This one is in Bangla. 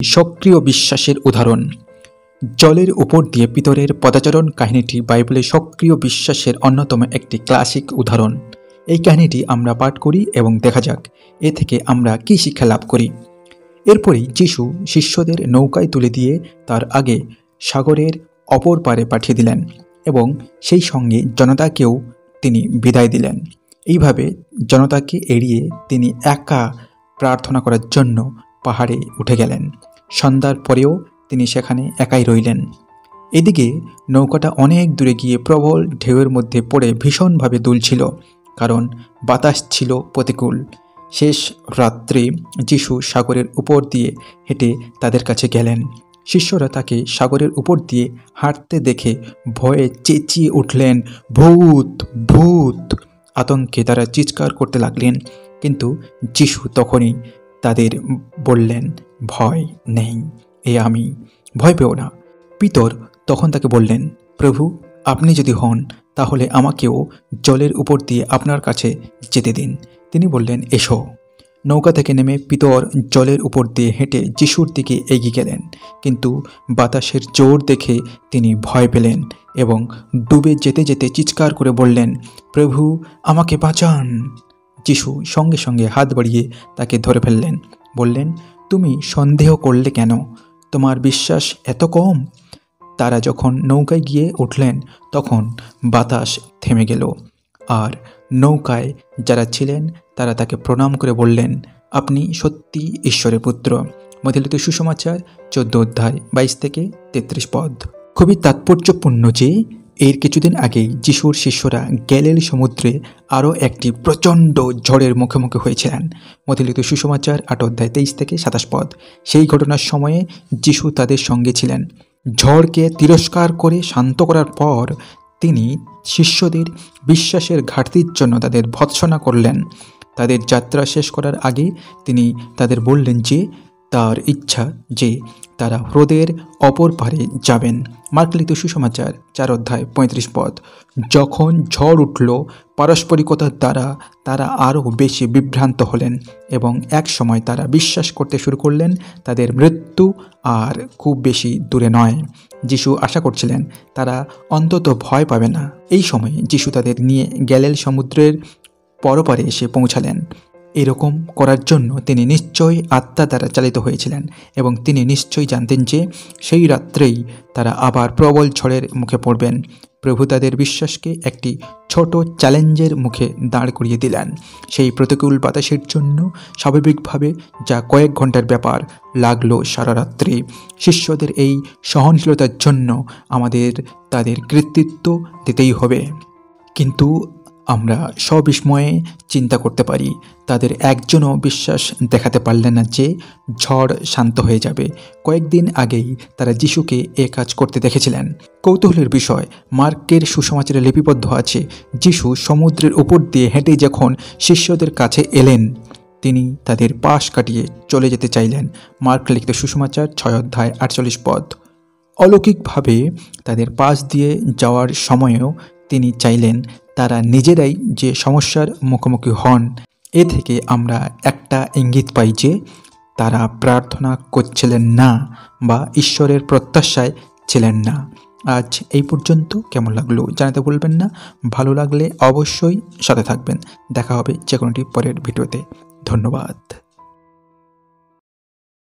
সক্রিয় বিশ্বাসের উদাহরণ। জলের উপর দিয়ে পিতরের পদাচারণ কাহিনীটি বাইবেলের সক্রিয় বিশ্বাসের অন্যতম একটি ক্লাসিক উদাহরণ। এই কাহিনীটি আমরা পাঠ করি এবং দেখা যাক এ থেকে আমরা কী শিক্ষা লাভ করি। এরপরেই যিশু শিষ্যদের নৌকায় তুলে দিয়ে তার আগে সাগরের অপর পারে পাঠিয়ে দিলেন এবং সেই সঙ্গে জনতাকেও তিনি বিদায় দিলেন। এইভাবে জনতাকে এড়িয়ে তিনি একা প্রার্থনা করার জন্য পাহাড়ে উঠে গেলেন। সন্ধ্যার পরেও তিনি সেখানে একাই রইলেন। এদিকে নৌকাটা অনেক দূরে গিয়ে প্রবল ঢেউয়ের মধ্যে পড়ে ভীষণভাবে দুলছিল, কারণ বাতাস ছিল প্রতিকূল। শেষ রাত্রে যিশু সাগরের উপর দিয়ে হেঁটে তাদের কাছে গেলেন। শিষ্যরা তাকে সাগরের উপর দিয়ে হাঁটতে দেখে ভয়ে চেঁচিয়ে উঠলেন, ভূত, ভূত! আতঙ্কে তারা চিৎকার করতে লাগলেন। কিন্তু যিশু তখনই তাদের বললেন, ভয় নেই, এ আমি, ভয় পেও না। পিতর তখন তাকে বললেন, প্রভু, আপনি যদি হন তাহলে আমাকেও জলের উপর দিয়ে আপনার কাছে যেতে দিন। তিনি বললেন, এসো। নৌকা থেকে নেমে পিতর জলের উপর দিয়ে হেঁটে যিশুর দিকে এগিয়ে গেলেন, কিন্তু বাতাসের জোর দেখে তিনি ভয় পেলেন এবং ডুবে যেতে যেতে চিৎকার করে বললেন, প্রভু, আমাকে বাঁচান। যিশু সঙ্গে সঙ্গে হাত বাড়িয়ে তাকে ধরে ফেললেন। বললেন, তুমি সন্দেহ করলে কেন? তোমার বিশ্বাস এত কম? তারা যখন নৌকায় গিয়ে উঠলেন তখন বাতাস থেমে গেল, আর নৌকায় যারা ছিলেন তারা তাকে প্রণাম করে বললেন, আপনি সত্যি ঈশ্বরের পুত্র। মথিলিখিত সুসমাচার 14 অধ্যায় 22 থেকে 33 পদ। খুবই তাৎপর্যপূর্ণ যে এর কিছুদিন আগেই যিশুর শিষ্যরা গ্যালিলি সমুদ্রে আরও একটি প্রচণ্ড ঝড়ের মুখোমুখি হয়েছিলেন। মথিলিখিত সুসমাচার 8 অধ্যায় 23 থেকে 27 পদ। সেই ঘটনার সময়ে যিশু তাদের সঙ্গে ছিলেন। ঝড়কে তিরস্কার করে শান্ত করার পর তিনি শিষ্যদের বিশ্বাসের ঘাটতির জন্য তাদের ভৎসনা করলেন। তাদের যাত্রা শেষ করার আগে তিনি তাদের বললেন যে তার ইচ্ছা যে তারা হ্রদের অপর পারে যাবেন। মার্কলিখিত সুসমাচার 4 অধ্যায় 35 পদ। যখন ঝড় উঠল, পারস্পরিকতার দ্বারা তারা আরও বেশি বিভ্রান্ত হলেন এবং এক সময় তারা বিশ্বাস করতে শুরু করলেন তাদের মৃত্যু আর খুব বেশি দূরে নয়। যিশু আশা করছিলেন তারা অন্তত ভয় পাবে না। এই সময় যিশু তাদের নিয়ে গ্যালিলি সমুদ্রের পরপারে এসে পৌঁছালেন। এরকম করার জন্য তিনি নিশ্চয়ই আত্মা দ্বারা চালিত হয়েছিলেন এবং তিনি নিশ্চয়ই জানতেন যে সেই রাত্রেই তারা আবার প্রবল ঝড়ের মুখে পড়বেন। প্রভু তাদের বিশ্বাসকে একটি ছোট চ্যালেঞ্জের মুখে দাঁড় করিয়ে দিলেন। সেই প্রতিকূল বাতাসের জন্য স্বাভাবিকভাবে যা কয়েক ঘন্টার ব্যাপার লাগলো সারা রাত্রি। শিষ্যদের এই সহনশীলতার জন্য আমাদের তাদের কৃতিত্ব দিতেই হবে। কিন্তু আমরা সবিস্ময়ে চিন্তা করতে পারি, তাদের একজনও বিশ্বাস দেখাতে পারলেন না যে ঝড় শান্ত হয়ে যাবে। কয়েকদিন আগেই তারা যিশুকে এ কাজ করতে দেখেছিলেন। কৌতূহলের বিষয়, মার্কের সুসমাচারে লিপিবদ্ধ আছে, যিশু সমুদ্রের উপর দিয়ে হেঁটে যখন শিষ্যদের কাছে এলেন তিনি তাদের পাশ কাটিয়ে চলে যেতে চাইলেন। মার্ক লিখিত সুসমাচার 6 অধ্যায় 48 পদ। অলৌকিকভাবে তাদের পাশ দিয়ে যাওয়ার সময়েও তিনি চাইলেন তারা নিজেরাই যে সমস্যার মুখোমুখি হন। এ থেকে আমরা একটা ইঙ্গিত পাই যে তারা প্রার্থনা করছিলেন না বা ঈশ্বরের প্রত্যাশায় ছিলেন না। আজ এই পর্যন্ত। কেমন লাগলো জানাতে ভুলবেন না। ভালো লাগলে অবশ্যই সাথে থাকবেন। দেখা হবে যে কোনোটি পরের ভিডিওতে। ধন্যবাদ।